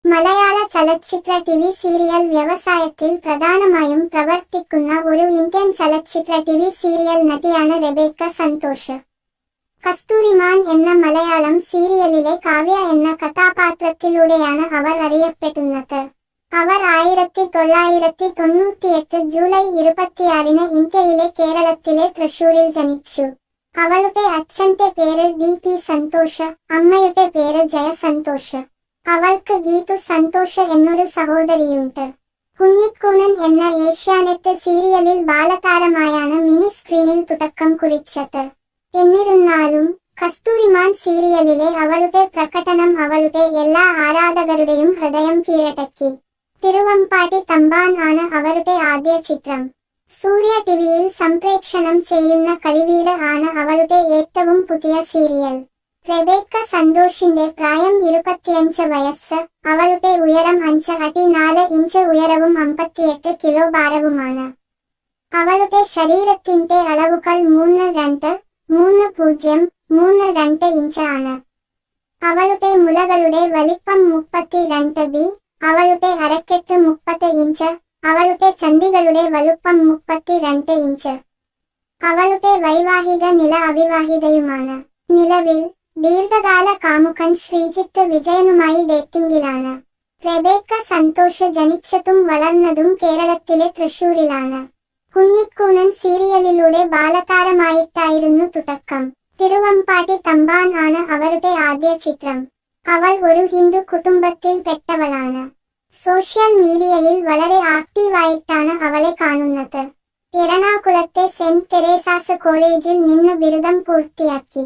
മലയാള ചലച്ചിത്ര TV serial വ്യവസായത്തിൽ പ്രധാനമായും പ്രവർത്തിക്കുന്ന ഒരു ഇന്ത്യൻ ചലച്ചിത്ര ടിവി സീരിയൽ നടിയാണ് റെബേക്ക സന്തോഷ്. കസ്തൂരിമാൻ എന്ന മലയാളം സീരിയലിലെ കാവ്യ എന്ന കഥാപാത്രത്തിലൂടെയാണ് അവർ അറിയപ്പെടുന്നത്. അവർ 1998 ജൂലൈ 26 ഇന്ത്യയിലെ കേരളത്തിലെ തൃശൂരിൽ ജനിച്ചു. അവളുടെ അച്ഛന്റെ പേര് DP സന്തോഷ്, അമ്മയുടെ പേര് ജയ സന്തോഷ്. അവൾക്ക് ഗീതു സന്തോഷ് എന്നൊരു സഹോദരിയുണ്ട്. കുഞ്ഞിക്കൂനൻ എന്ന ഏഷ്യാനെറ്റ് സീരിയലിൽ ബാലതാരമായാണ് മിനി സ്ക്രീനിൽ തുടക്കം കുറിച്ചത്. എന്നിരുന്നാലും കസ്തൂരിമാൻ സീരിയലിലെ അവളുടെ പ്രകടനം അവളുടെ എല്ലാ ആരാധകരുടെയും ഹൃദയം കീഴടക്കി. തിരുവമ്പാടി തമ്പാൻ ആണ് അവരുടെ ആദ്യ ചിത്രം. സൂര്യ ടിവിയിൽ സംപ്രേക്ഷണം ചെയ്യുന്ന കളിവീട് ആണ് അവളുടെ ഏറ്റവും പുതിയ സീരിയൽ. റെബേക്ക സന്തോഷിന്റെ പ്രായം 25 വയസ്സ്. അവളുടെ ഉയരം 5 അടി 4 ഇഞ്ച് ഉയരവും 58 കിലോ ഭാരവുമാണ്. അവളുടെ ശരീരത്തിന്റെ അളവുകൾ 3.2-3.0-3.2 ഇഞ്ച് ആണ്. അവളുടെ മുലകളുടെ വലിപ്പം 32 ബി. അവളുടെ അരക്കെട്ട് 30 ഇഞ്ച്. അവളുടെ ചന്ദികളുടെ വലുപ്പം 32 ഇഞ്ച്. അവളുടെ വൈവാഹിക നില അവിവാഹിതയുമാണ്. നിലവിൽ ദീർഘകാല കാമുകൻ ശ്രീജിത്ത് വിജയനുമായി ഡേറ്റിംഗിലാണ്. റെബേക്ക സന്തോഷ് ജനിച്ചതും വളർന്നതും കേരളത്തിലെ തൃശൂരിലാണ്. കുഞ്ഞിക്കൂനൻ സീരിയലിലൂടെ ബാലതാരമായിട്ടായിരുന്നു തുടക്കം. തിരുവമ്പാടി തമ്പാൻ ആണ് അവരുടെ ആദ്യ ചിത്രം. അവൾ ഒരു ഹിന്ദു കുടുംബത്തിൽ പെട്ടവളാണ്. സോഷ്യൽ മീഡിയയിൽ വളരെ ആക്റ്റീവായിട്ടാണ് അവളെ കാണുന്നത്. എറണാകുളത്തെ സെന്റ് തെരേസാസ് കോളേജിൽ നിന്ന് ബിരുദം പൂർത്തിയാക്കി.